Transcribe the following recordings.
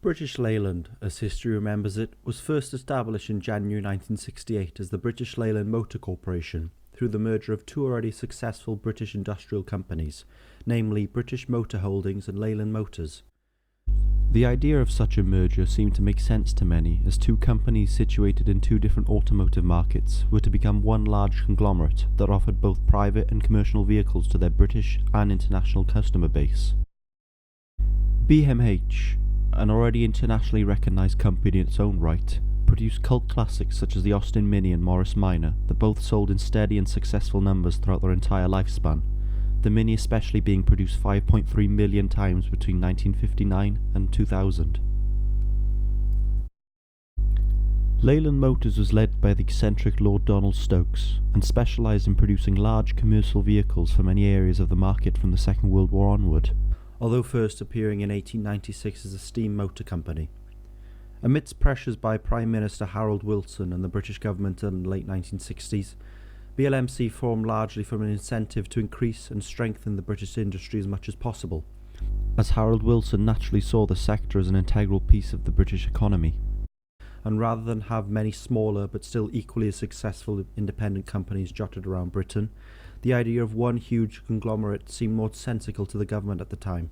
British Leyland, as history remembers it, was first established in January 1968 as the British Leyland Motor Corporation through the merger of two already successful British industrial companies, namely British Motor Holdings and Leyland Motors. The idea of such a merger seemed to make sense to many, as two companies situated in two different automotive markets were to become one large conglomerate that offered both private and commercial vehicles to their British and international customer base. BMH, an already internationally recognised company in its own right, produced cult classics such as the Austin Mini and Morris Minor that both sold in steady and successful numbers throughout their entire lifespan, the Mini especially being produced 5.3 million times between 1959 and 2000. Leyland Motors was led by the eccentric Lord Donald Stokes and specialised in producing large commercial vehicles for many areas of the market from the Second World War onward, although first appearing in 1896 as a steam motor company. Amidst pressures by Prime Minister Harold Wilson and the British government in the late 1960s, BLMC formed largely from an incentive to increase and strengthen the British industry as much as possible, as Harold Wilson naturally saw the sector as an integral piece of the British economy. And rather than have many smaller but still equally as successful independent companies jotted around Britain, the idea of one huge conglomerate seemed more sensible to the government at the time.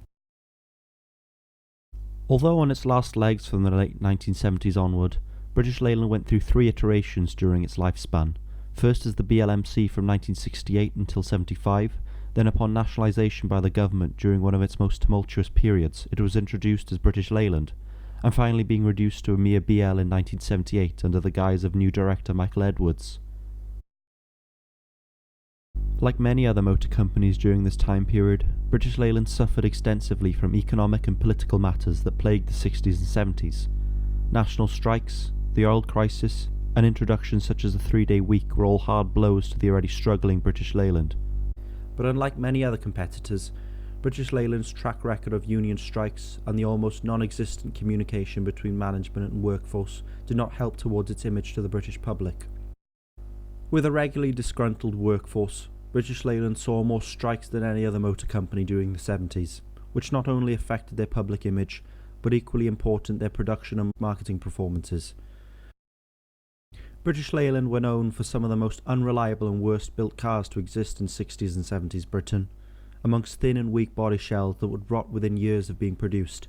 Although on its last legs from the late 1970s onward, British Leyland went through three iterations during its lifespan, first as the BLMC from 1968 until 75, then upon nationalisation by the government during one of its most tumultuous periods, it was introduced as British Leyland, and finally being reduced to a mere BL in 1978 under the guise of new director Michael Edwards. Like many other motor companies during this time period, British Leyland suffered extensively from economic and political matters that plagued the 60s and 70s. National strikes, the oil crisis, and introductions such as the 3-day week were all hard blows to the already struggling British Leyland. But unlike many other competitors, British Leyland's track record of union strikes and the almost non-existent communication between management and workforce did not help towards its image to the British public. With a regularly disgruntled workforce, British Leyland saw more strikes than any other motor company during the 70s, which not only affected their public image, but equally important their production and marketing performances. British Leyland were known for some of the most unreliable and worst built cars to exist in 60s and 70s Britain, amongst thin and weak body shells that would rot within years of being produced,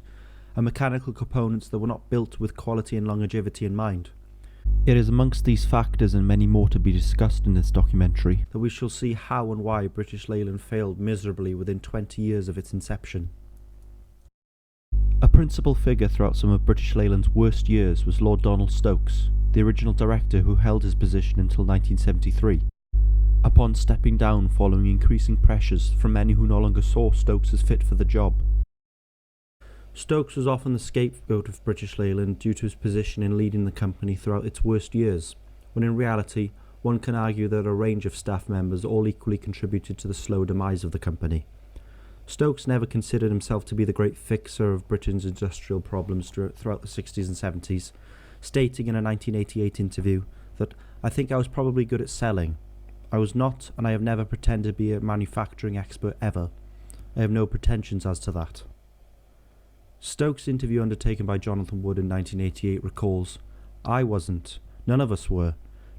and mechanical components that were not built with quality and longevity in mind. It is amongst these factors and many more to be discussed in this documentary that we shall see how and why British Leyland failed miserably within 20 years of its inception. A principal figure throughout some of British Leyland's worst years was Lord Donald Stokes, the original director who held his position until 1973. Upon stepping down following increasing pressures from many who no longer saw Stokes as fit for the job. Stokes was often the scapegoat of British Leyland due to his position in leading the company throughout its worst years, when in reality one can argue that a range of staff members all equally contributed to the slow demise of the company. Stokes never considered himself to be the great fixer of Britain's industrial problems throughout the 60s and 70s, stating in a 1988 interview that, "I think I was probably good at selling. I was not, and I have never pretended to be a manufacturing expert ever. I have no pretensions as to that." Stokes' interview undertaken by Jonathan Wood in 1988 recalls, "I wasn't, none of us were,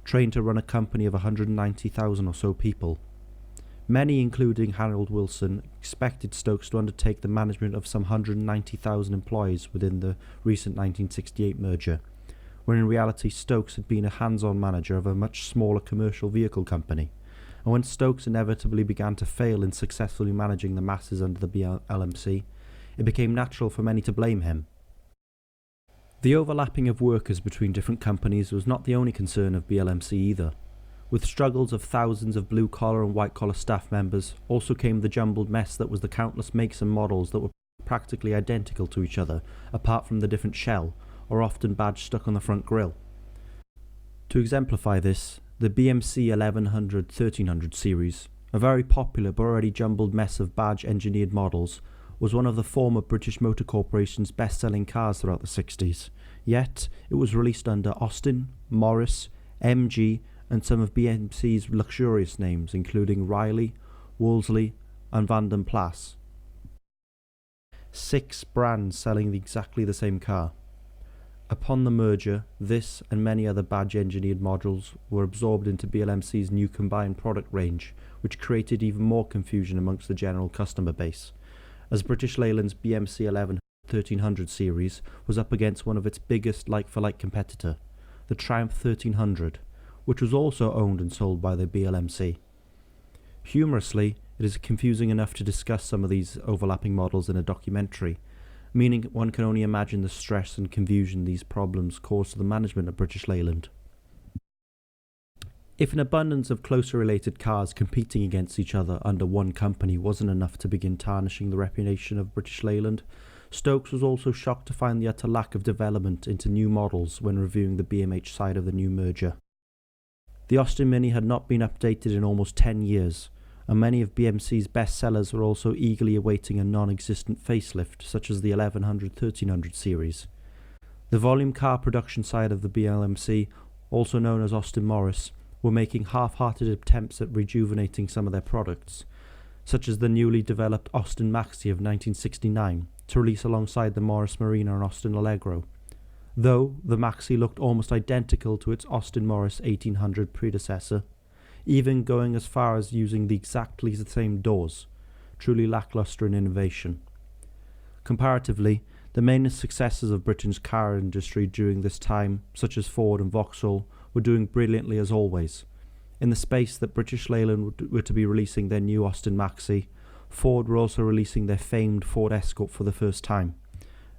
trained to run a company of 190,000 or so people. Many, including Harold Wilson, expected Stokes to undertake the management of some 190,000 employees within the recent 1968 merger, when in reality Stokes had been a hands-on manager of a much smaller commercial vehicle company, and when Stokes inevitably began to fail in successfully managing the masses under the BLMC, it became natural for many to blame him." The overlapping of workers between different companies was not the only concern of BLMC either. With struggles of thousands of blue-collar and white-collar staff members, also came the jumbled mess that was the countless makes and models that were practically identical to each other, apart from the different shell, or often badge stuck on the front grille. To exemplify this, the BMC 1100-1300 series, a very popular but already jumbled mess of badge-engineered models, was one of the former British Motor Corporation's best-selling cars throughout the 60s, yet it was released under Austin, Morris, MG and some of BMC's luxurious names including Riley, Wolseley and Van den Plas. 6 brands selling exactly the same car. Upon the merger, this and many other badge-engineered models were absorbed into BLMC's new combined product range, which created even more confusion amongst the general customer base, as British Leyland's BMC 1300 series was up against one of its biggest like-for-like competitor, the Triumph 1300, which was also owned and sold by the BLMC. Humorously, it is confusing enough to discuss some of these overlapping models in a documentary, meaning one can only imagine the stress and confusion these problems caused to the management of British Leyland. If an abundance of closely related cars competing against each other under one company wasn't enough to begin tarnishing the reputation of British Leyland, Stokes was also shocked to find the utter lack of development into new models when reviewing the BMH side of the new merger. The Austin Mini had not been updated in almost 10 years, and many of BMC's best sellers were also eagerly awaiting a non-existent facelift such as the 1300 series. The volume car production side of the BLMC, also known as Austin Morris, were making half-hearted attempts at rejuvenating some of their products, such as the newly developed Austin Maxi of 1969 to release alongside the Morris Marina and Austin Allegro, though the Maxi looked almost identical to its Austin Morris 1800 predecessor, even going as far as using exactly the same doors, truly lacklustre in innovation. Comparatively, the main successes of Britain's car industry during this time, such as Ford and Vauxhall, were doing brilliantly as always. In the space that British Leyland were to be releasing their new Austin Maxi, Ford were also releasing their famed Ford Escort for the first time,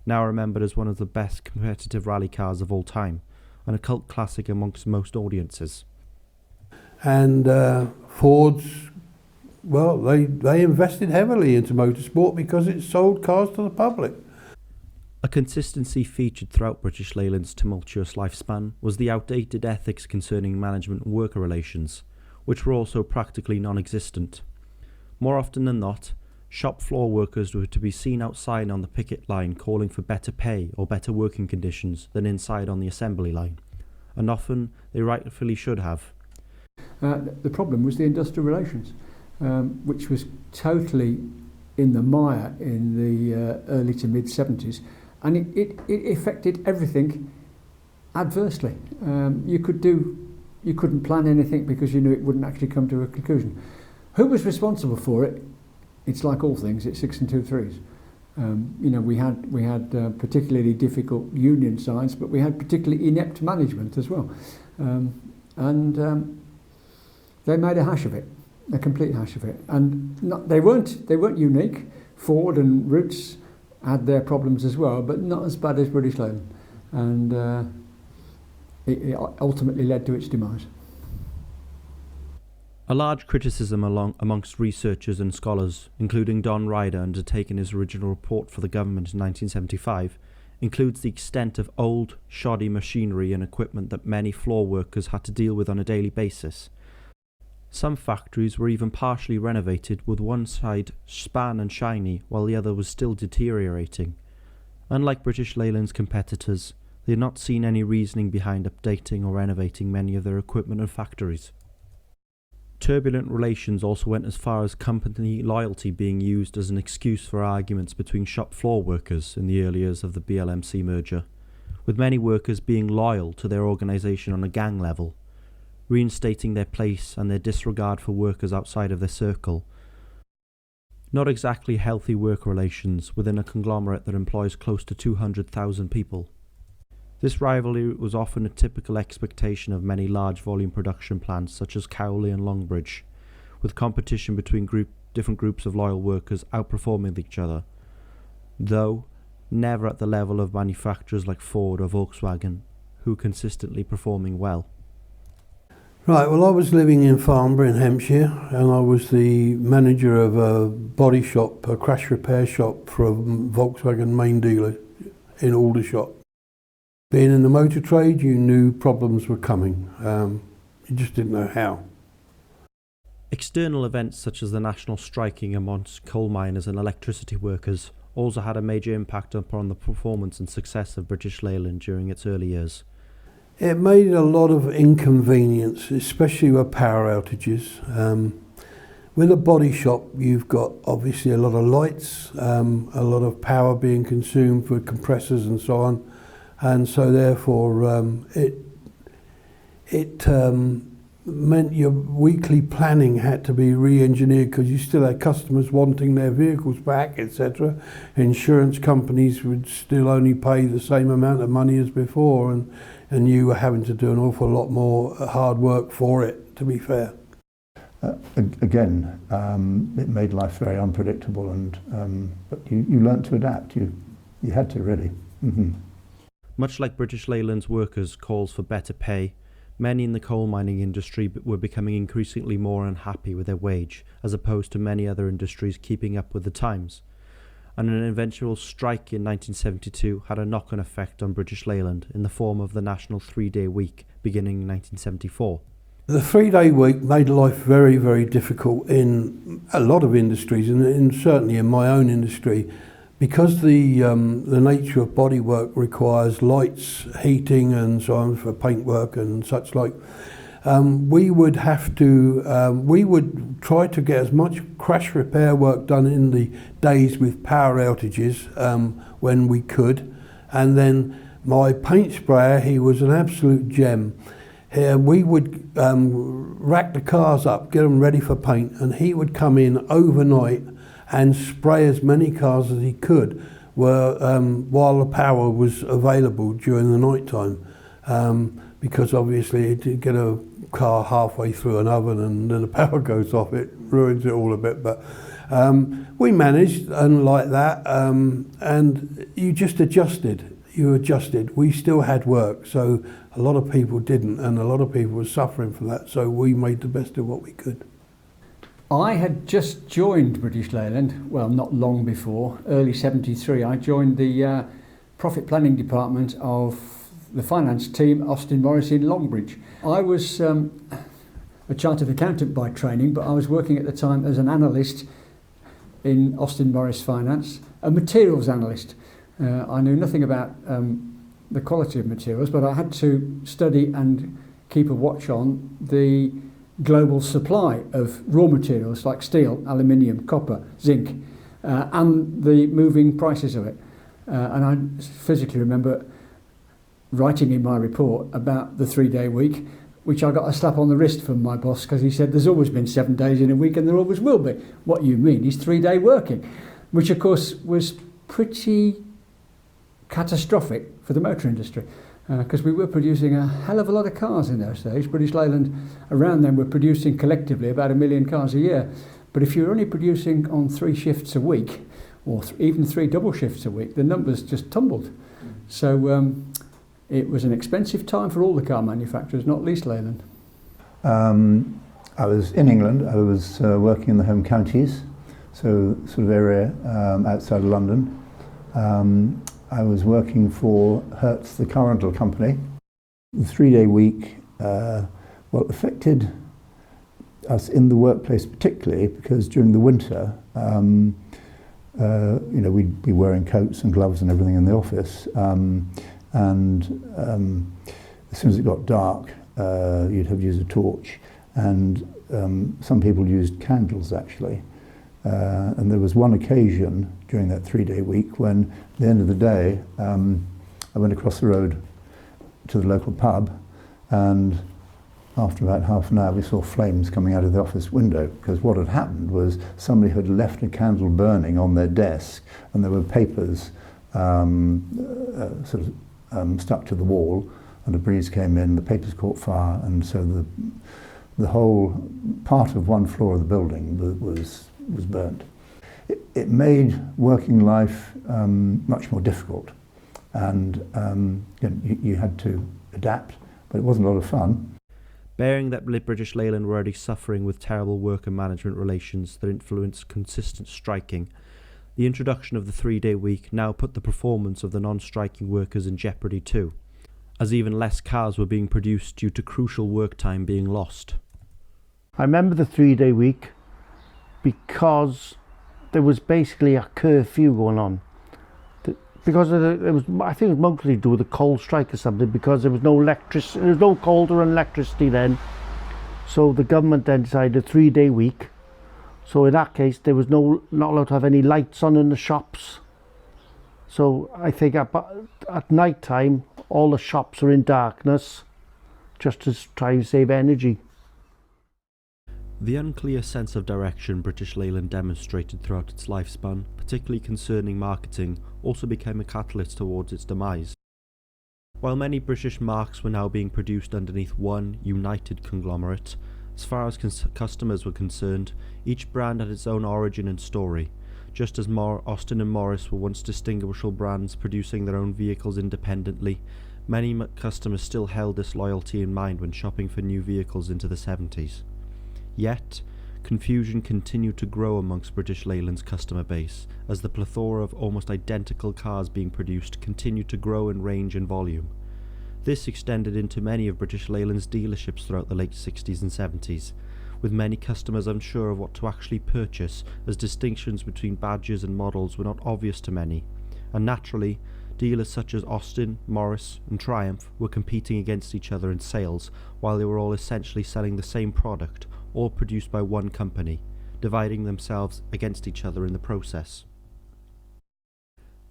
now remembered as one of the best competitive rally cars of all time, and a cult classic amongst most audiences. And Ford's, well, they invested heavily into motorsport because it sold cars to the public. A consistency featured throughout British Leyland's tumultuous lifespan was the outdated ethics concerning management and worker relations, which were also practically non-existent. More often than not, shop floor workers were to be seen outside on the picket line calling for better pay or better working conditions than inside on the assembly line, and often they rightfully should have. The problem was the industrial relations, which was totally in the mire in the early to mid 70s, and it affected everything adversely. You couldn't plan anything because you knew it wouldn't actually come to a conclusion. Who was responsible for it? It's like all things, it's 6 2/3. We had particularly difficult union sides, but we had particularly inept management as well, and they made a hash of it, a complete hash of it. And they weren't unique. Ford and Roots had their problems as well, but not as bad as British Leyland. And it ultimately led to its demise. A large criticism amongst researchers and scholars, including Don Ryder undertaking his original report for the government in 1975, includes the extent of old, shoddy machinery and equipment that many floor workers had to deal with on a daily basis. Some factories were even partially renovated, with one side span and shiny while the other was still deteriorating. Unlike British Leyland's competitors, they had not seen any reasoning behind updating or renovating many of their equipment and factories. Turbulent relations also went as far as company loyalty being used as an excuse for arguments between shop floor workers in the early years of the BLMC merger, with many workers being loyal to their organisation on a gang level, reinstating their place and their disregard for workers outside of their circle. Not exactly healthy work relations within a conglomerate that employs close to 200,000 people. This rivalry was often a typical expectation of many large volume production plants such as Cowley and Longbridge, with competition between different groups of loyal workers outperforming each other, though never at the level of manufacturers like Ford or Volkswagen, who were consistently performing well. Right, well, I was living in Farnborough in Hampshire, and I was the manager of a body shop, a crash repair shop for a Volkswagen main dealer in Aldershot. Being in the motor trade, you knew problems were coming. You just didn't know how. External events such as the national striking amongst coal miners and electricity workers also had a major impact upon the performance and success of British Leyland during its early years. It made a lot of inconvenience, especially with power outages. with a body shop, you've got obviously a lot of lights, a lot of power being consumed for compressors and so on, and so therefore it meant your weekly planning had to be re-engineered because you still had customers wanting their vehicles back, etc. Insurance companies would still only pay the same amount of money as before, and you were having to do an awful lot more hard work for it, to be fair. Again, it made life very unpredictable, and but you learnt to adapt. You had to, really. Mm-hmm. Much like British Leyland's workers' calls for better pay, many in the coal mining industry were becoming increasingly more unhappy with their wage, as opposed to many other industries keeping up with the times. And an eventual strike in 1972 had a knock-on effect on British Leyland in the form of the national 3-day week beginning in 1974. The 3-day week made life very, very difficult in a lot of industries, and certainly in my own industry, because the nature of bodywork requires lights, heating and so on for paintwork and such like. We would try to get as much crash repair work done in the days with power outages when we could, and then my paint sprayer, he was an absolute gem. We would rack the cars up, get them ready for paint, and he would come in overnight and spray as many cars as he could while the power was available during the night time. Because obviously to get a car halfway through an oven and then the power goes off, it ruins it all a bit. But we managed, and like that, and you just adjusted. You adjusted. We still had work, so a lot of people didn't, and a lot of people were suffering from that, so we made the best of what we could. I had just joined British Leyland, well, not long before, early 73. I joined the profit planning department of the finance team, Austin Morris in Longbridge. I was a chartered accountant by training, but I was working at the time as an analyst in Austin Morris Finance, a materials analyst. I knew nothing about the quality of materials, but I had to study and keep a watch on the global supply of raw materials like steel, aluminium, copper, zinc, and the moving prices of it. And I physically remember writing in my report about the 3-day week, which I got a slap on the wrist from my boss because he said there's always been 7 days in a week and there always will be. What you mean is 3-day working, which of course was pretty catastrophic for the motor industry. Because we were producing a hell of a lot of cars in those days. British Leyland, around then, were producing collectively about 1 million cars a year. But if you're only producing on 3 shifts a week, or even 3 double shifts a week, the numbers just tumbled. So it was an expensive time for all the car manufacturers, not least Leyland. I was in England. I was working in the home counties, so sort of area outside of London. I was working for Hertz, the car rental company. The 3-day week, affected us in the workplace particularly because during the winter, we'd be wearing coats and gloves and everything in the office. As soon as it got dark, you'd have to use a torch, and some people used candles actually. And there was one occasion during that 3-day week when, at the end of the day, I went across the road to the local pub, and after about half an hour we saw flames coming out of the office window, because what had happened was somebody had left a candle burning on their desk, and there were papers stuck to the wall, and a breeze came in, the papers caught fire, and so the whole part of one floor of the building was burnt. It made working life much more difficult, and you had to adapt, but it wasn't a lot of fun. Bearing that British Leyland were already suffering with terrible worker management relations that influenced consistent striking, the introduction of the 3-day week now put the performance of the non-striking workers in jeopardy too, as even less cars were being produced due to crucial work time being lost. I remember the 3-day week because there was basically a curfew going on. Because I think it was mostly to do with the coal strike or something, because there was no electricity, there was no coal or electricity then. So the government then decided a 3-day week, So in that case, there was not allowed to have any lights on in the shops. So I think at night time, all the shops are in darkness, just to try and save energy. The unclear sense of direction British Leyland demonstrated throughout its lifespan, particularly concerning marketing, also became a catalyst towards its demise. While many British marques were now being produced underneath one united conglomerate, as far as customers were concerned, each brand had its own origin and story. Just as Austin and Morris were once distinguishable brands producing their own vehicles independently, many customers still held this loyalty in mind when shopping for new vehicles into the 70s. Yet, confusion continued to grow amongst British Leyland's customer base, as the plethora of almost identical cars being produced continued to grow in range and volume. This extended into many of British Leyland's dealerships throughout the late 60s and 70s, with many customers unsure of what to actually purchase, as distinctions between badges and models were not obvious to many, and naturally, dealers such as Austin, Morris and Triumph were competing against each other in sales, while they were all essentially selling the same product, all produced by one company, dividing themselves against each other in the process.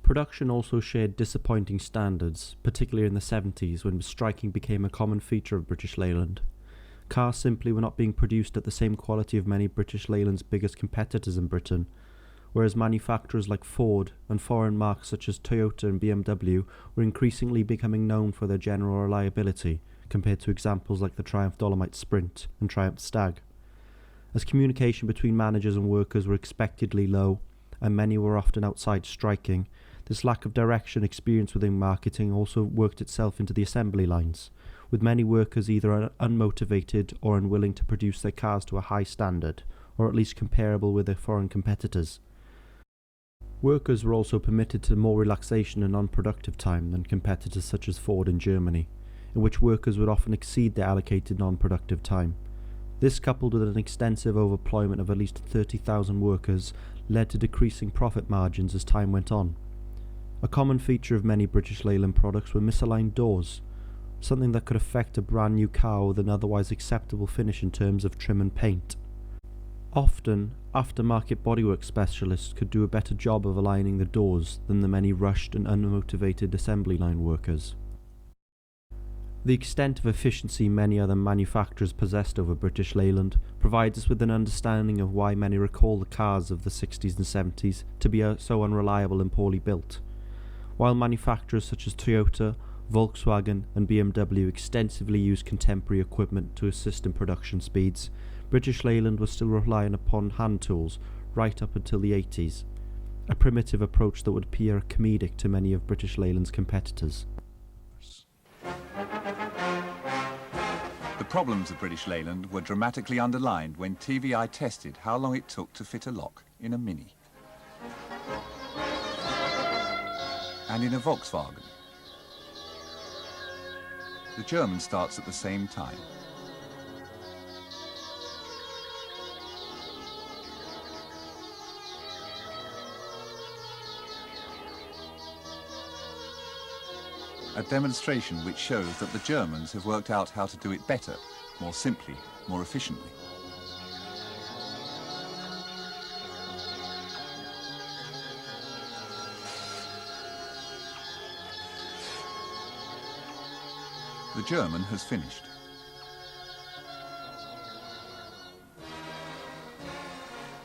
Production also shared disappointing standards, particularly in the 70s when striking became a common feature of British Leyland. Cars simply were not being produced at the same quality of many British Leyland's biggest competitors in Britain, whereas manufacturers like Ford and foreign marques such as Toyota and BMW were increasingly becoming known for their general reliability, compared to examples like the Triumph Dolomite Sprint and Triumph Stag. As communication between managers and workers were expectedly low, and many were often outside striking, this lack of direction experienced within marketing also worked itself into the assembly lines, with many workers either unmotivated or unwilling to produce their cars to a high standard, or at least comparable with their foreign competitors. Workers were also permitted to more relaxation and non-productive time than competitors such as Ford in Germany, in which workers would often exceed their allocated non-productive time. This, coupled with an extensive overemployment of at least 30,000 workers, led to decreasing profit margins as time went on. A common feature of many British Leyland products were misaligned doors, something that could affect a brand new car with an otherwise acceptable finish in terms of trim and paint. Often, aftermarket bodywork specialists could do a better job of aligning the doors than the many rushed and unmotivated assembly line workers. The extent of efficiency many other manufacturers possessed over British Leyland provides us with an understanding of why many recall the cars of the 60s and 70s to be so unreliable and poorly built. While manufacturers such as Toyota, Volkswagen and BMW extensively used contemporary equipment to assist in production speeds, British Leyland was still relying upon hand tools right up until the 80s, a primitive approach that would appear comedic to many of British Leyland's competitors. The problems of British Leyland were dramatically underlined when TVI tested how long it took to fit a lock in a Mini and in a Volkswagen. The German starts at the same time. A demonstration which shows that the Germans have worked out how to do it better, more simply, more efficiently. The German has finished.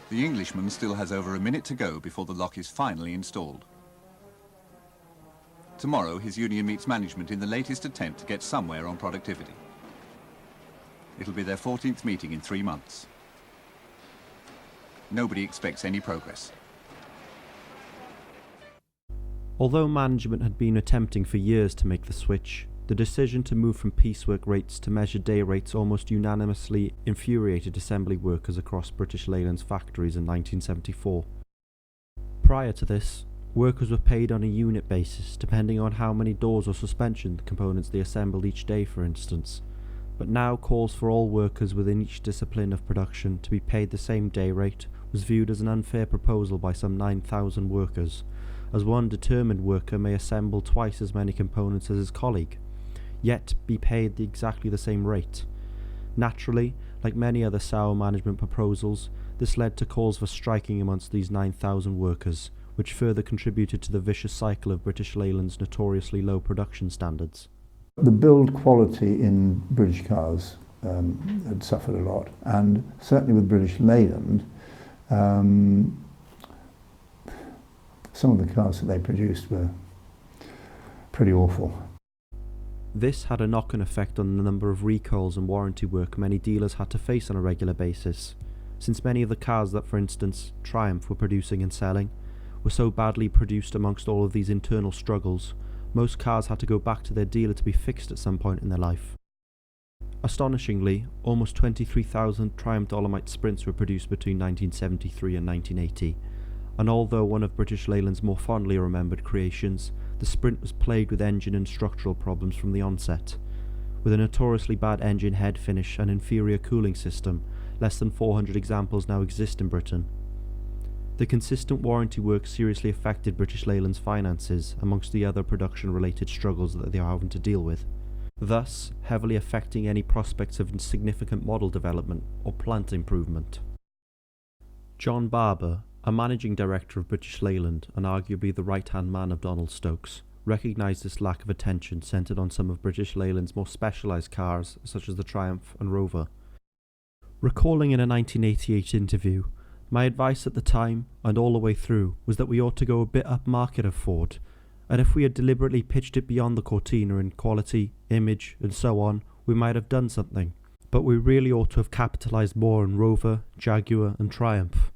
The Englishman still has over a minute to go before the lock is finally installed. Tomorrow, his union meets management in the latest attempt to get somewhere on productivity. It'll be their 14th meeting in 3 months. Nobody expects any progress. Although management had been attempting for years to make the switch, the decision to move from piecework rates to measured day rates almost unanimously infuriated assembly workers across British Leyland's factories in 1974. Prior to this, workers were paid on a unit basis, depending on how many doors or suspension components they assembled each day, for instance. But now calls for all workers within each discipline of production to be paid the same day rate was viewed as an unfair proposal by some 9,000 workers, as one determined worker may assemble twice as many components as his colleague, yet be paid exactly the same rate. Naturally, like many other sour management proposals, this led to calls for striking amongst these 9,000 workers, which further contributed to the vicious cycle of British Leyland's notoriously low production standards. The build quality in British cars had suffered a lot, and certainly with British Leyland, some of the cars that they produced were pretty awful. This had a knock-on effect on the number of recalls and warranty work many dealers had to face on a regular basis, since many of the cars that, for instance, Triumph were producing and selling were so badly produced. Amongst all of these internal struggles, most cars had to go back to their dealer to be fixed at some point in their life. Astonishingly, almost 23,000 Triumph Dolomite Sprints were produced between 1973 and 1980, and although one of British Leyland's more fondly remembered creations, the Sprint was plagued with engine and structural problems from the onset. With a notoriously bad engine head finish and inferior cooling system, less than 400 examples now exist in Britain. The consistent warranty work seriously affected British Leyland's finances, amongst the other production-related struggles that they are having to deal with, thus heavily affecting any prospects of significant model development or plant improvement. John Barber, a managing director of British Leyland and arguably the right-hand man of Donald Stokes, recognised this lack of attention centred on some of British Leyland's more specialised cars, such as the Triumph and Rover. Recalling in a 1988 interview, "My advice at the time, and all the way through, was that we ought to go a bit upmarket of Ford, and if we had deliberately pitched it beyond the Cortina in quality, image, and so on, we might have done something. But we really ought to have capitalised more on Rover, Jaguar and Triumph."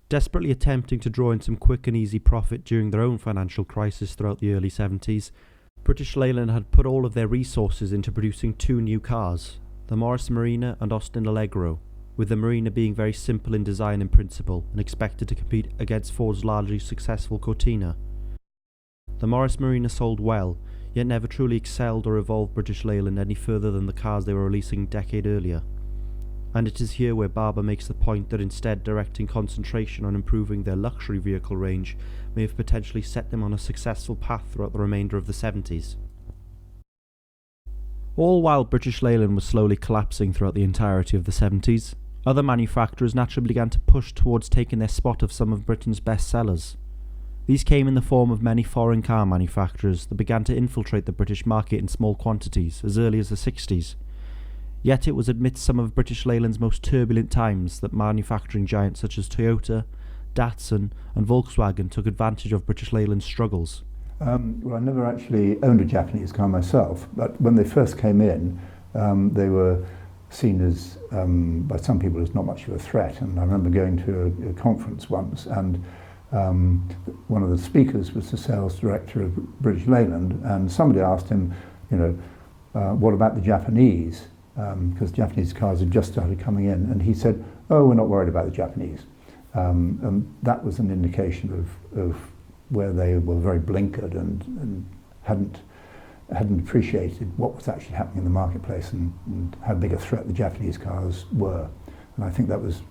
Desperately attempting to draw in some quick and easy profit during their own financial crisis throughout the early 70s, British Leyland had put all of their resources into producing two new cars, the Morris Marina and Austin Allegro, with the Marina being very simple in design and principle and expected to compete against Ford's largely successful Cortina. The Morris Marina sold well, yet never truly excelled or evolved British Leyland any further than the cars they were releasing a decade earlier. And it is here where Barber makes the point that instead directing concentration on improving their luxury vehicle range may have potentially set them on a successful path throughout the remainder of the 70s. All while British Leyland was slowly collapsing throughout the entirety of the 70s, other manufacturers naturally began to push towards taking their spot of some of Britain's best sellers. These came in the form of many foreign car manufacturers that began to infiltrate the British market in small quantities as early as the 60s. Yet it was amidst some of British Leyland's most turbulent times that manufacturing giants such as Toyota, Datsun and Volkswagen took advantage of British Leyland's struggles. Well, I never actually owned a Japanese car myself, but when they first came in, they were seen as, by some people, as not much of a threat. And I remember going to a conference once, and one of the speakers was the sales director of British Leyland, and somebody asked him, what about the Japanese? Because Japanese cars had just started coming in, and he said, "Oh, we're not worried about the Japanese." And that was an indication of where they were very blinkered and hadn't appreciated what was actually happening in the marketplace and how big a threat the Japanese cars were. And I think that was,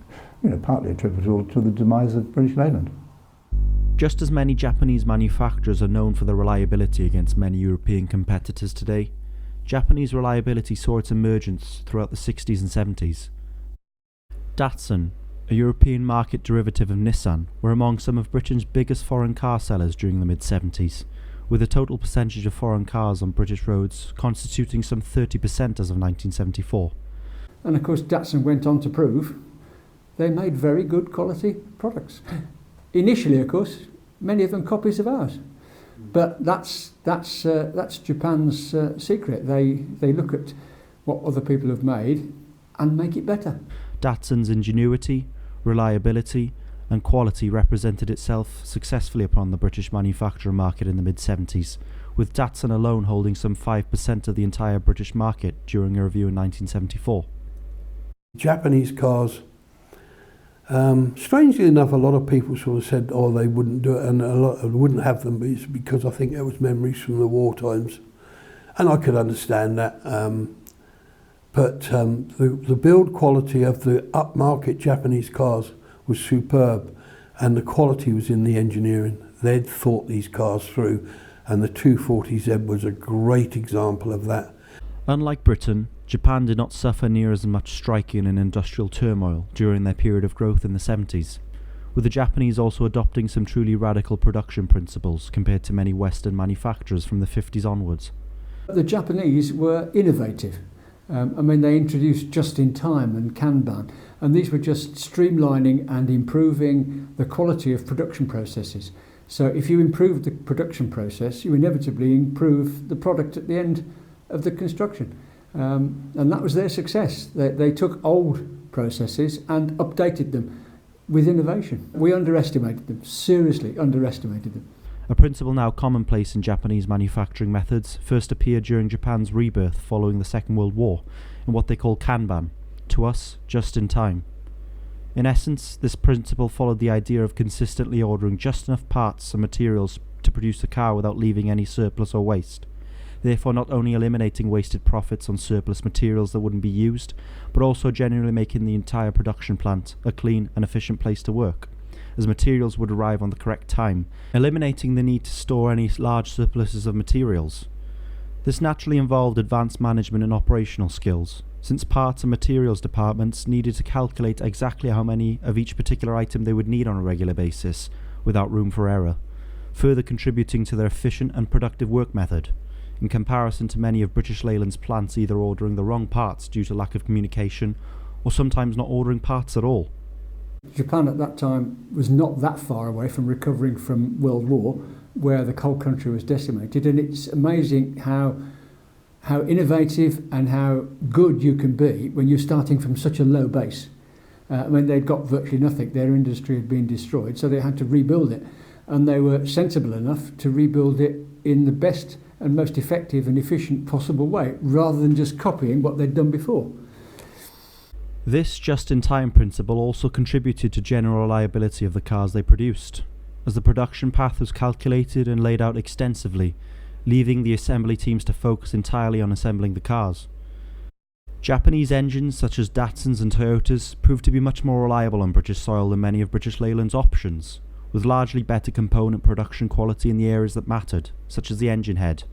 partly attributable to the demise of British Leyland. Just as many Japanese manufacturers are known for their reliability against many European competitors today, Japanese reliability saw its emergence throughout the 60s and 70s. Datsun, a European market derivative of Nissan, were among some of Britain's biggest foreign car sellers during the mid-70s, with a total percentage of foreign cars on British roads constituting some 30% as of 1974. And of course Datsun went on to prove they made very good quality products. Initially, of course, many of them copies of ours. But that's Japan's secret. They look at what other people have made and make it better. Datsun's ingenuity, reliability and quality represented itself successfully upon the British manufacturer market in the mid-70s, with Datsun alone holding some 5% of the entire British market during a review in 1974. Japanese cars, strangely enough, a lot of people sort of said, they wouldn't do it and wouldn't have them, but it's because I think it was memories from the war times. And I could understand that. But the build quality of the upmarket Japanese cars was superb, and the quality was in the engineering. They'd thought these cars through, and the 240Z was a great example of that. Unlike Britain, Japan did not suffer near as much striking and industrial turmoil during their period of growth in the 70s, with the Japanese also adopting some truly radical production principles compared to many Western manufacturers from the 50s onwards. The Japanese were innovative. They introduced just-in-time and Kanban, and these were just streamlining and improving the quality of production processes. So if you improve the production process, you inevitably improve the product at the end of the construction. And that was their success. They took old processes and updated them with innovation. We underestimated them, seriously underestimated them. A principle now commonplace in Japanese manufacturing methods first appeared during Japan's rebirth following the Second World War in what they call Kanban, to us, just in time. In essence, this principle followed the idea of consistently ordering just enough parts and materials to produce a car without leaving any surplus or waste, therefore not only eliminating wasted profits on surplus materials that wouldn't be used, but also generally making the entire production plant a clean and efficient place to work, as materials would arrive on the correct time, eliminating the need to store any large surpluses of materials. This naturally involved advanced management and operational skills, since parts and materials departments needed to calculate exactly how many of each particular item they would need on a regular basis, without room for error, further contributing to their efficient and productive work method, in comparison to many of British Leyland's plants either ordering the wrong parts due to lack of communication, or sometimes not ordering parts at all. Japan at that time was not that far away from recovering from World War, where the whole country was decimated, and it's amazing how innovative and how good you can be when you're starting from such a low base. They'd got virtually nothing. Their industry had been destroyed, so they had to rebuild it. And they were sensible enough to rebuild it in the best and most effective and efficient possible way, rather than just copying what they'd done before. This just-in-time principle also contributed to general reliability of the cars they produced, as the production path was calculated and laid out extensively, leaving the assembly teams to focus entirely on assembling the cars. Japanese engines such as Datsuns and Toyotas proved to be much more reliable on British soil than many of British Leyland's options, with largely better component production quality in the areas that mattered, such as the engine head,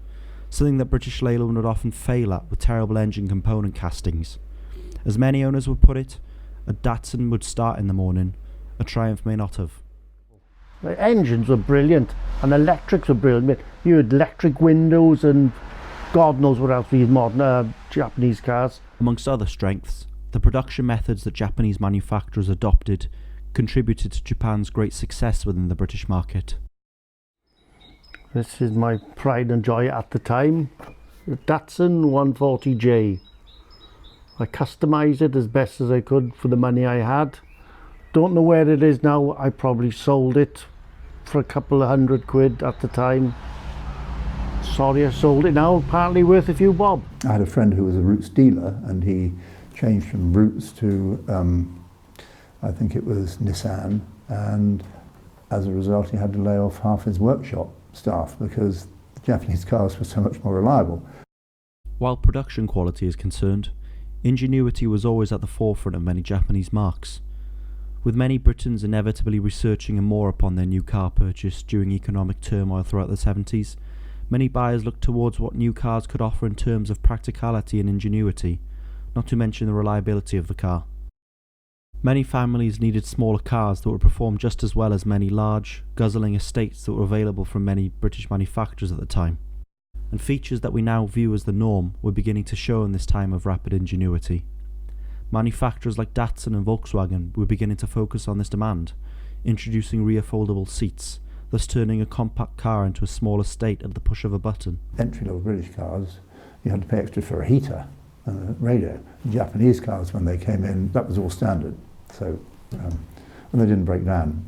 something that British Leyland would often fail at with terrible engine component castings. As many owners would put it, a Datsun would start in the morning, a Triumph may not have. The engines were brilliant, and electrics were brilliant. You had electric windows and God knows what else for these modern Japanese cars. Amongst other strengths, the production methods that Japanese manufacturers adopted contributed to Japan's great success within the British market. This is my pride and joy at the time, the Datsun 140J. I customised it as best as I could for the money I had. Don't know where it is now. I probably sold it for a couple of £100 at the time. Sorry I sold it now, apparently worth a few bob. I had a friend who was a Roots dealer, and he changed from Roots to I think it was Nissan, and as a result he had to lay off half his workshop staff because the Japanese cars were so much more reliable. While production quality is concerned, ingenuity was always at the forefront of many Japanese marques, with many Britons inevitably researching more upon their new car purchase during economic turmoil throughout the 70s. Many buyers looked towards what new cars could offer in terms of practicality and ingenuity, not to mention the reliability of the car. Many families needed smaller cars that would perform just as well as many large, guzzling estates that were available from many British manufacturers at the time, and features that we now view as the norm were beginning to show in this time of rapid ingenuity. Manufacturers like Datsun and Volkswagen were beginning to focus on this demand, introducing rear-foldable seats, thus turning a compact car into a small estate at the push of a button. Entry-level British cars, you had to pay extra for a heater and a radio. Japanese cars, when they came in, that was all standard, so and they didn't break down.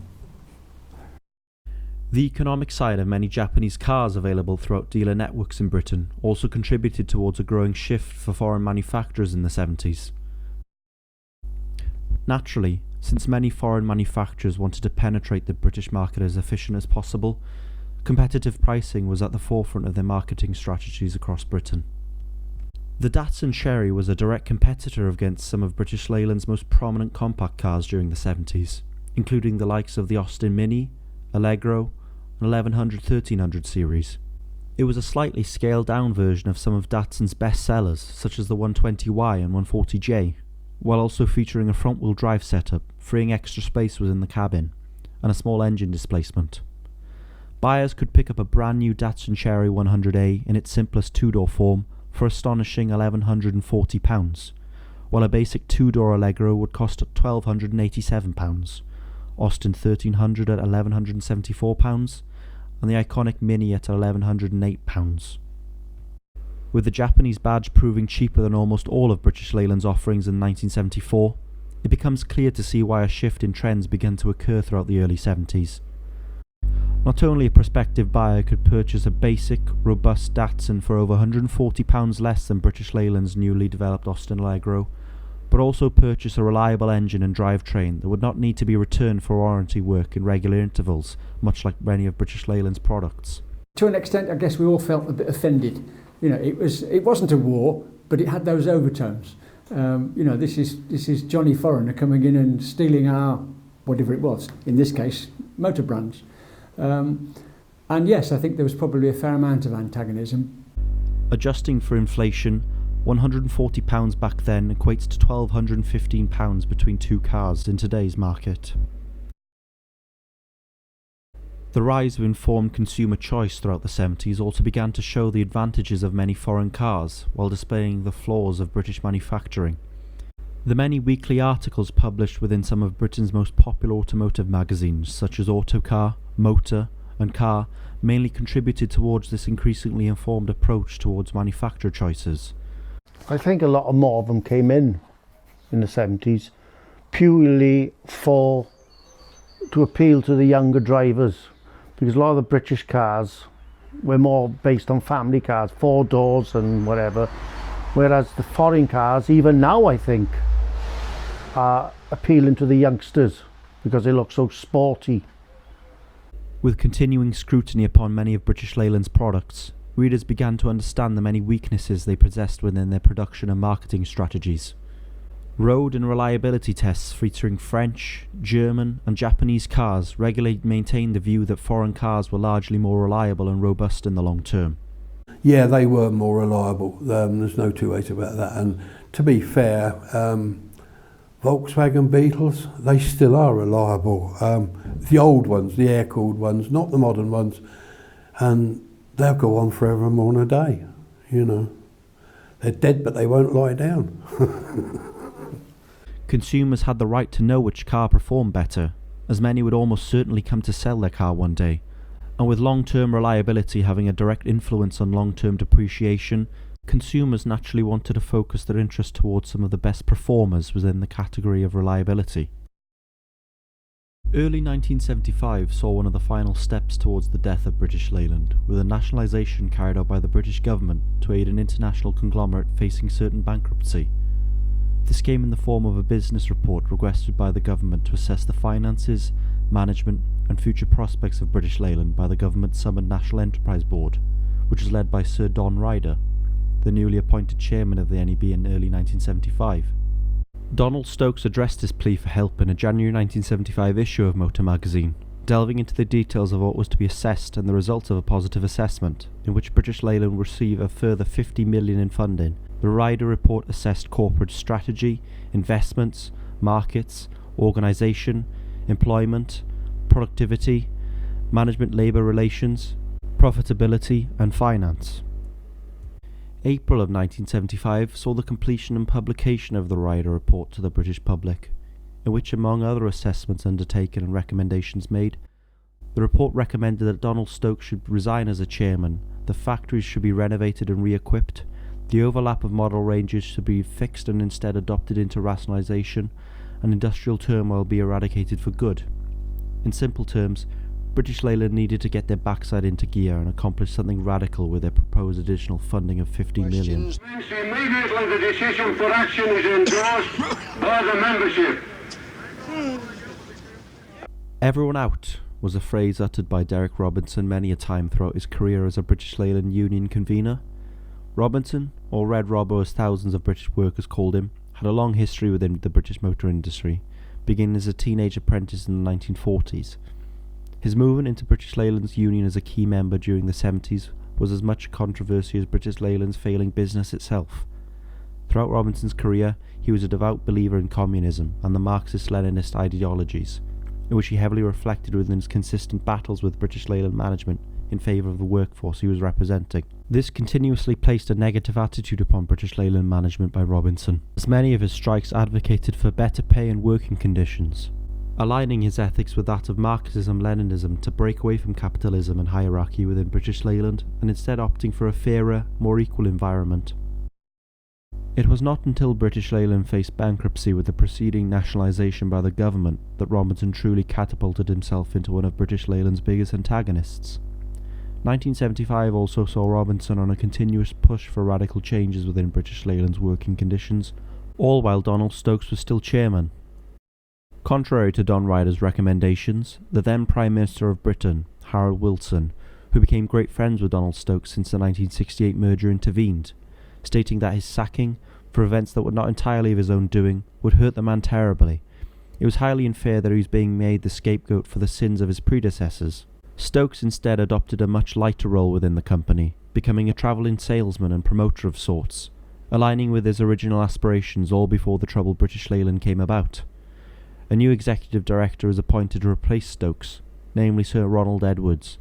The economic side of many Japanese cars available throughout dealer networks in Britain also contributed towards a growing shift for foreign manufacturers in the 70s. Naturally, since many foreign manufacturers wanted to penetrate the British market as efficient as possible, competitive pricing was at the forefront of their marketing strategies across Britain. The Datsun Cherry was a direct competitor against some of British Leyland's most prominent compact cars during the 70s, including the likes of the Austin Mini, Allegro, and 1100-1300 series. It was a slightly scaled down version of some of Datsun's best sellers, such as the 120Y and 140J, while also featuring a front wheel drive setup, freeing extra space within the cabin, and a small engine displacement. Buyers could pick up a brand new Datsun Cherry 100A in its simplest two-door form for astonishing £1,140, while a basic two-door Allegro would cost £1,287, Austin 1300 at £1,174, and the iconic Mini at £1,108. With the Japanese badge proving cheaper than almost all of British Leyland's offerings in 1974, it becomes clear to see why a shift in trends began to occur throughout the early 70s. Not only a prospective buyer could purchase a basic, robust Datsun for over £140 less than British Leyland's newly developed Austin Allegro, but also purchase a reliable engine and drivetrain that would not need to be returned for warranty work in regular intervals, much like many of British Leyland's products. To an extent, I guess we all felt a bit offended. You know, it wasn't a war, but it had those overtones. This is Johnny Foreigner coming in and stealing our, whatever it was, in this case, motor brands. And yes, I think there was probably a fair amount of antagonism. Adjusting for inflation, £140 back then equates to £1,215 between two cars in today's market. The rise of informed consumer choice throughout the 70s also began to show the advantages of many foreign cars while displaying the flaws of British manufacturing. The many weekly articles published within some of Britain's most popular automotive magazines, such as Autocar, Motor and Car, mainly contributed towards this increasingly informed approach towards manufacturer choices. I think a lot more of them came in the 70s purely to appeal to the younger drivers, because a lot of the British cars were more based on family cars, 4 doors and whatever, whereas the foreign cars, even now I think, are appealing to the youngsters because they look so sporty. With continuing scrutiny upon many of British Leyland's products, readers began to understand the many weaknesses they possessed within their production and marketing strategies. Road and reliability tests featuring French, German and Japanese cars regularly maintained the view that foreign cars were largely more reliable and robust in the long term. Yeah, they were more reliable. There's no two ways about that. And to be fair, Volkswagen Beetles, they still are reliable. The old ones, the air-cooled ones, not the modern ones. And they'll go on forever and more than a day, you know. They're dead, but they won't lie down. Consumers had the right to know which car performed better, as many would almost certainly come to sell their car one day, and with long-term reliability having a direct influence on long-term depreciation, consumers naturally wanted to focus their interest towards some of the best performers within the category of reliability. Early 1975 saw one of the final steps towards the death of British Leyland, with a nationalisation carried out by the British government to aid an international conglomerate facing certain bankruptcy. This came in the form of a business report requested by the government to assess the finances, management and future prospects of British Leyland by the government-summoned National Enterprise Board, which was led by Sir Don Ryder, the newly appointed chairman of the NEB in early 1975. Donald Stokes addressed his plea for help in a January 1975 issue of Motor magazine, delving into the details of what was to be assessed and the results of a positive assessment, in which British Leyland would receive a further £50 million in funding. The Ryder report assessed corporate strategy, investments, markets, organisation, employment, productivity, management-labour relations, profitability and finance. April of 1975 saw the completion and publication of the Ryder report to the British public, in which, among other assessments undertaken and recommendations made, the report recommended that Donald Stokes should resign as a chairman, the factories should be renovated and re-equipped, the overlap of model ranges should be fixed and instead adopted into rationalisation, and industrial turmoil be eradicated for good. In simple terms, British Leyland needed to get their backside into gear and accomplish something radical with their proposed additional funding of £50 million. Immediately the decision for action is endorsed by the membership. Everyone out was a phrase uttered by Derek Robinson many a time throughout his career as a British Leyland union convener. Robinson, or Red Robbo as thousands of British workers called him, had a long history within the British motor industry, beginning as a teenage apprentice in the 1940s. His movement into British Leyland's union as a key member during the 70s was as much a controversy as British Leyland's failing business itself. Throughout Robinson's career, he was a devout believer in communism and the Marxist-Leninist ideologies, in which he heavily reflected within his consistent battles with British Leyland management in favour of the workforce he was representing. This continuously placed a negative attitude upon British Leyland management by Robinson, as many of his strikes advocated for better pay and working conditions, aligning his ethics with that of Marxism-Leninism to break away from capitalism and hierarchy within British Leyland and instead opting for a fairer, more equal environment. It was not until British Leyland faced bankruptcy with the preceding nationalisation by the government that Robinson truly catapulted himself into one of British Leyland's biggest antagonists. 1975 also saw Robinson on a continuous push for radical changes within British Leyland's working conditions, all while Donald Stokes was still chairman. Contrary to Don Ryder's recommendations, the then Prime Minister of Britain, Harold Wilson, who became great friends with Donald Stokes since the 1968 merger, intervened, stating that his sacking, for events that were not entirely of his own doing, would hurt the man terribly. It was highly unfair that he was being made the scapegoat for the sins of his predecessors. Stokes instead adopted a much lighter role within the company, becoming a travelling salesman and promoter of sorts, aligning with his original aspirations all before the troubled British Leyland came about. A new executive director was appointed to replace Stokes, namely Sir Ronald Edwards.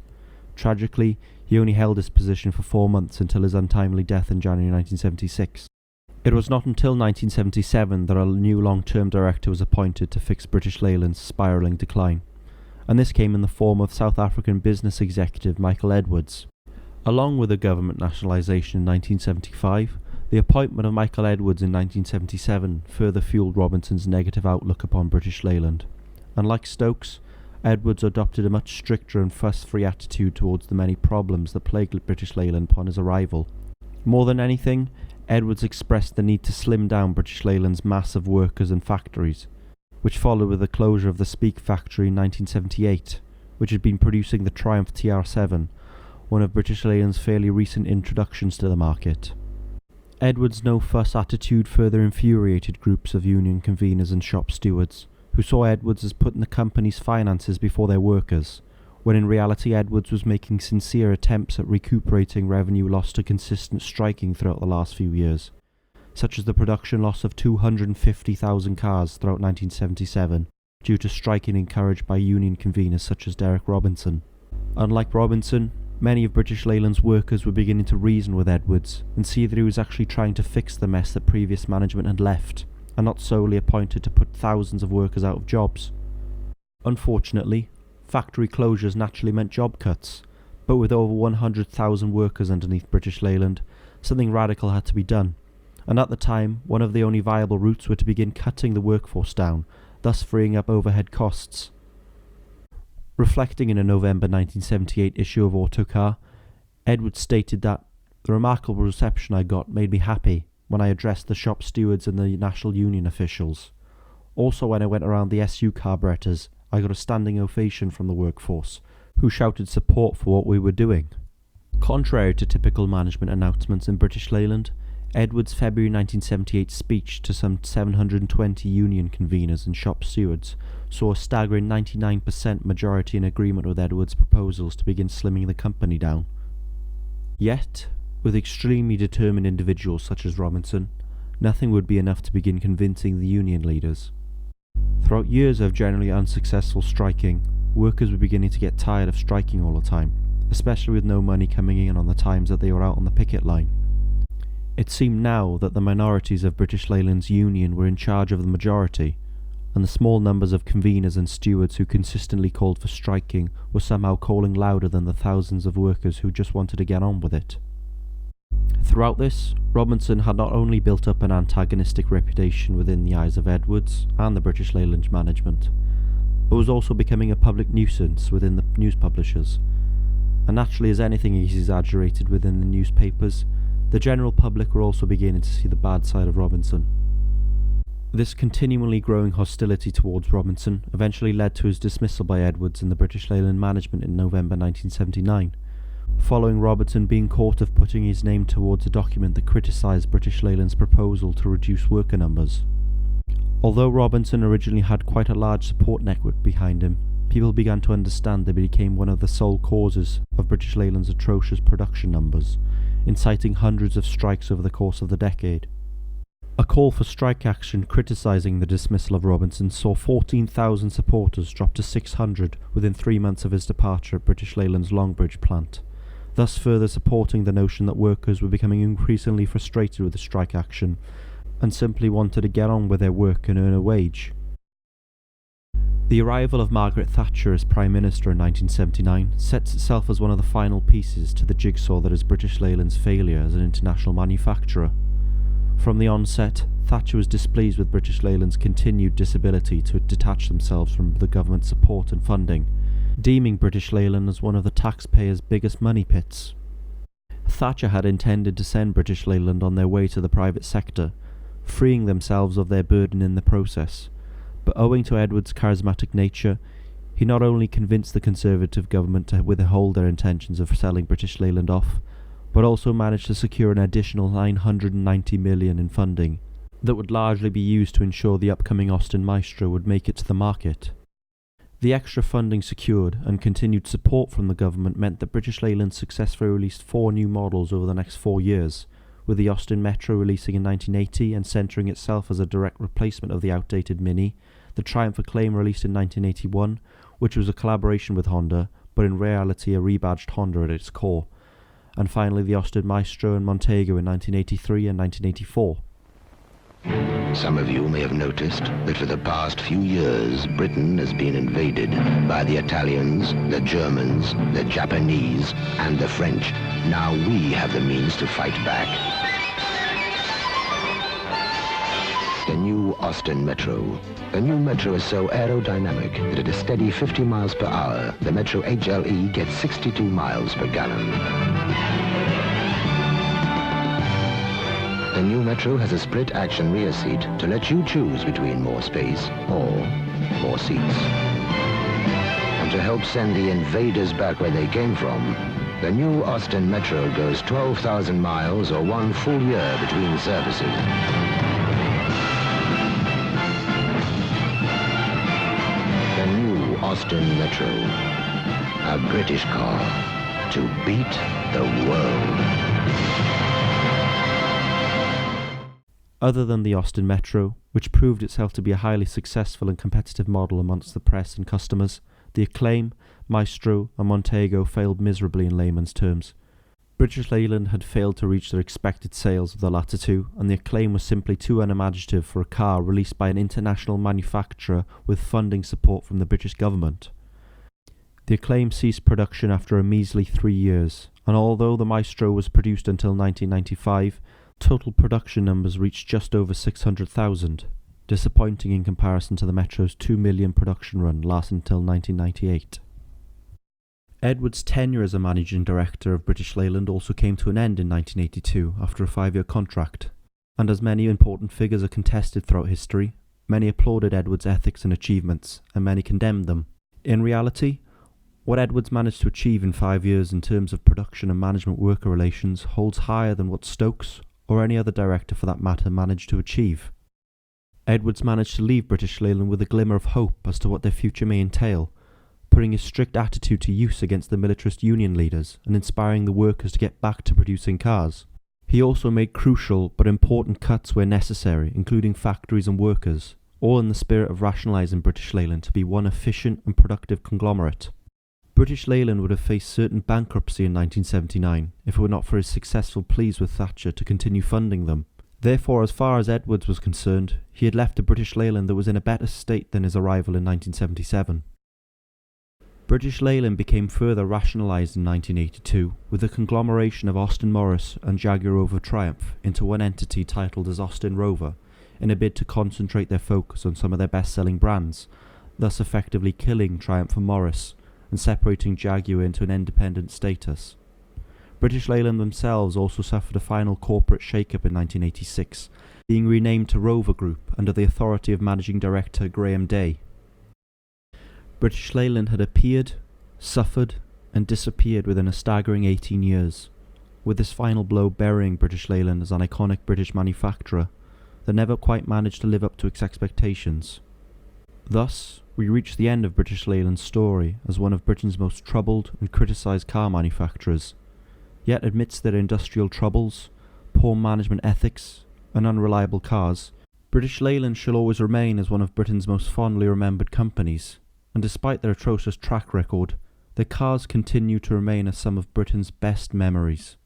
Tragically, he only held this position for 4 months until his untimely death in January 1976. It was not until 1977 that a new long-term director was appointed to fix British Leyland's spiralling decline, and this came in the form of South African business executive Michael Edwards. Along with the government nationalisation in 1975, the appointment of Michael Edwards in 1977 further fueled Robinson's negative outlook upon British Leyland. Unlike Stokes, Edwards adopted a much stricter and fuss-free attitude towards the many problems that plagued British Leyland upon his arrival. More than anything, Edwards expressed the need to slim down British Leyland's mass of workers and factories, which followed with the closure of the Speak factory in 1978, which had been producing the Triumph TR7, one of British Leyland's fairly recent introductions to the market. Edwards' no-fuss attitude further infuriated groups of union conveners and shop stewards, who saw Edwards as putting the company's finances before their workers, when in reality Edwards was making sincere attempts at recuperating revenue lost to consistent striking throughout the last few years, such as the production loss of 250,000 cars throughout 1977 due to striking encouraged by union conveners such as Derek Robinson. Unlike Robinson, many of British Leyland's workers were beginning to reason with Edwards and see that he was actually trying to fix the mess that previous management had left, and not solely appointed to put thousands of workers out of jobs. Unfortunately, factory closures naturally meant job cuts, but with over 100,000 workers underneath British Leyland, something radical had to be done, and at the time, one of the only viable routes were to begin cutting the workforce down, thus freeing up overhead costs. Reflecting in a November 1978 issue of Autocar, Edwards stated that, "The remarkable reception I got made me happy when I addressed the shop stewards and the National Union officials. Also when I went around the SU carburettors, I got a standing ovation from the workforce, who shouted support for what we were doing." Contrary to typical management announcements in British Leyland, Edwards' February 1978 speech to some 720 union conveners and shop stewards saw a staggering 99% majority in agreement with Edwards' proposals to begin slimming the company down. Yet, with extremely determined individuals such as Robinson, nothing would be enough to begin convincing the union leaders. Throughout years of generally unsuccessful striking, workers were beginning to get tired of striking all the time, especially with no money coming in on the times that they were out on the picket line. It seemed now that the minorities of British Leyland's union were in charge of the majority, and the small numbers of conveners and stewards who consistently called for striking were somehow calling louder than the thousands of workers who just wanted to get on with it. Throughout this, Robinson had not only built up an antagonistic reputation within the eyes of Edwards and the British Leyland management, but was also becoming a public nuisance within the news publishers. And naturally, as anything is exaggerated within the newspapers, the general public were also beginning to see the bad side of Robinson. This continually growing hostility towards Robinson eventually led to his dismissal by Edwards and the British Leyland management in November 1979, following Robinson being caught of putting his name towards a document that criticised British Leyland's proposal to reduce worker numbers. Although Robinson originally had quite a large support network behind him, people began to understand they became one of the sole causes of British Leyland's atrocious production numbers, inciting hundreds of strikes over the course of the decade. A call for strike action criticising the dismissal of Robinson saw 14,000 supporters drop to 600 within 3 months of his departure at British Leyland's Longbridge plant, thus further supporting the notion that workers were becoming increasingly frustrated with the strike action and simply wanted to get on with their work and earn a wage. The arrival of Margaret Thatcher as Prime Minister in 1979 sets itself as one of the final pieces to the jigsaw that is British Leyland's failure as an international manufacturer. From the onset, Thatcher was displeased with British Leyland's continued disability to detach themselves from the government support and funding, deeming British Leyland as one of the taxpayers' biggest money pits. Thatcher had intended to send British Leyland on their way to the private sector, freeing themselves of their burden in the process, but owing to Edward's charismatic nature, he not only convinced the Conservative government to withhold their intentions of selling British Leyland off, but also managed to secure an additional $990 million in funding that would largely be used to ensure the upcoming Austin Maestro would make it to the market. The extra funding secured and continued support from the government meant that British Leyland successfully released 4 new models over the next 4 years, with the Austin Metro releasing in 1980 and centering itself as a direct replacement of the outdated Mini, the Triumph Acclaim released in 1981, which was a collaboration with Honda, but in reality a rebadged Honda at its core, and finally the Austin Maestro and Montego in 1983 and 1984. Some of you may have noticed that for the past few years, Britain has been invaded by the Italians, the Germans, the Japanese, and the French. Now we have the means to fight back. The new Austin Metro. The new Metro is so aerodynamic that at a steady 50 miles per hour, the Metro HLE gets 62 miles per gallon. The new Metro has a split-action rear seat to let you choose between more space or more seats. And to help send the invaders back where they came from, the new Austin Metro goes 12,000 miles or 1 full year between services. The new Austin Metro, a British car to beat the world. Other than the Austin Metro, which proved itself to be a highly successful and competitive model amongst the press and customers, the Acclaim, Maestro and Montego failed miserably in layman's terms. British Leyland had failed to reach their expected sales of the latter two, and the Acclaim was simply too unimaginative for a car released by an international manufacturer with funding support from the British government. The Acclaim ceased production after a measly 3 years, and although the Maestro was produced until 1995, total production numbers reached just over 600,000, disappointing in comparison to the Metro's 2 million production run lasting until 1998. Edward's tenure as a managing director of British Leyland also came to an end in 1982 after a 5-year contract, and as many important figures are contested throughout history, many applauded Edward's ethics and achievements, and many condemned them. In reality, what Edwards managed to achieve in 5 years in terms of production and management-worker relations holds higher than what Stokes, or any other director for that matter, managed to achieve. Edwards managed to leave British Leyland with a glimmer of hope as to what their future may entail, putting his strict attitude to use against the militarist union leaders and inspiring the workers to get back to producing cars. He also made crucial but important cuts where necessary, including factories and workers, all in the spirit of rationalising British Leyland to be one efficient and productive conglomerate. British Leyland would have faced certain bankruptcy in 1979 if it were not for his successful pleas with Thatcher to continue funding them. Therefore, as far as Edwards was concerned, he had left a British Leyland that was in a better state than his arrival in 1977. British Leyland became further rationalised in 1982 with the conglomeration of Austin Morris and Jaguar Rover Triumph into one entity titled as Austin Rover, in a bid to concentrate their focus on some of their best-selling brands, thus effectively killing Triumph and Morris and separating Jaguar into an independent status. British Leyland themselves also suffered a final corporate shake-up in 1986, being renamed to Rover Group under the authority of Managing Director Graham Day. British Leyland had appeared, suffered, and disappeared within a staggering 18 years, with this final blow burying British Leyland as an iconic British manufacturer that never quite managed to live up to its expectations. Thus, We reach the end of British Leyland's story as one of Britain's most troubled and criticised car manufacturers. Yet amidst their industrial troubles, poor management ethics, and unreliable cars, British Leyland shall always remain as one of Britain's most fondly remembered companies, and despite their atrocious track record, their cars continue to remain as some of Britain's best memories.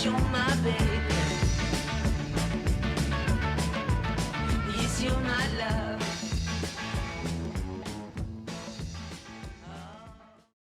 You're my baby. Yes, you're my love.